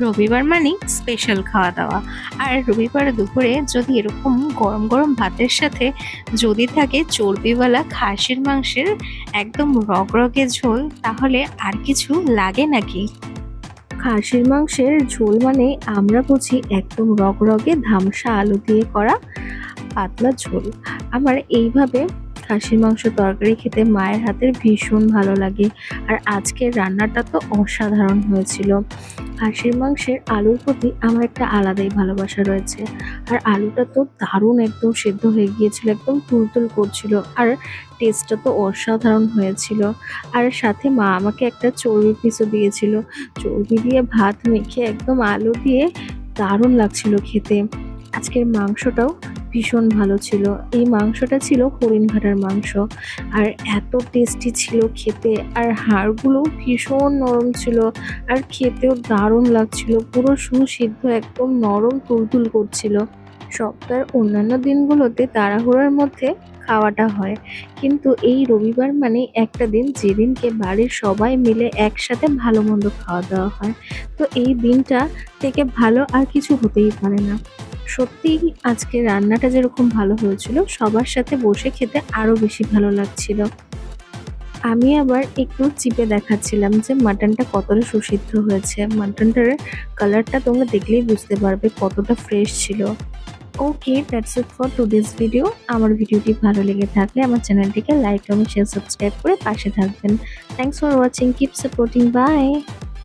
রবিবার মানেই স্পেশাল খাওয়া দাওয়া। আর রবিবার দুপুরে যদি এরকম গরম গরম ভাতের সাথে যদি থাকে চর্বিওয়ালা খাসির মাংসের একদম রগরগে ঝোল, তাহলে আর কিছু লাগে নাকি? খাসির মাংসের ঝোল মানে আমরা বুঝি একদম রগরগে ধামসা আলু দিয়ে করা পাতলা ঝোল। আমার এইভাবে খাসির মাংস তরকারি খেতে মায়ের হাতের ভীষণ ভালো লাগে। আর আজকের রান্নাটা তো অসাধারণ হয়েছিল। খাসির মাংসের আলুর প্রতি আমার একটা আলাদাই ভালোবাসা রয়েছে। আর আলুটা তো দারুণ একদম সেদ্ধ হয়ে গিয়েছিল, একদম তুলতুল করছিল। আর টেস্টটা তো অসাধারণ হয়েছিল। আর সাথে মা আমাকে একটা চর্বির পিসও দিয়েছিল। চর্বি দিয়ে ভাত মেখে একদম আলু দিয়ে দারুণ লাগছিল খেতে। আজকের মাংসটাও ভীষণ ভালো ছিল। এই মাংসটা ছিল হরিণঘাটার মাংস। আর এত টেস্টি ছিল খেতে, আর হাড়গুলো ভীষণ নরম ছিল। আর খেতেও দারুণ লাগছিল, পুরো সুসিদ্ধ একদম নরম তুলতুল করছিল। সপ্তাহের অন্যান্য দিনগুলোতে তাড়াহুড়োর মধ্যে খাওয়াটা হয়, কিন্তু এই রবিবার মানে একটা দিন যেদিনকে বাড়ির সবাই মিলে একসাথে ভালো মন্দ খাওয়া দাওয়া হয়। তো এই দিনটা থেকে ভালো আর কিছু হতেই পারে না। সত্যিই আজকে রান্নাটা যেরকম ভালো হয়েছিল, সবার সাথে বসে খেতে আরো বেশি ভালো লাগছিল। আমি আবার একটু চিপে দেখাচ্ছিলাম যে মাটনটা কতটা সুসিদ্ধ হয়েছে। মাটনটার কালারটা তোমরা দেখলেই বুঝতে পারবে কতটা ফ্রেশ ছিল। Okay, that's it for today's video. আমার ভিডিওটি ভালো লেগে থাকলে আমার চ্যানেলটিকে লাইক, কমেন্ট, শেয়ার, সাবস্ক্রাইব করে পাশে থাকবেন। Thanks for watching, keep supporting, by.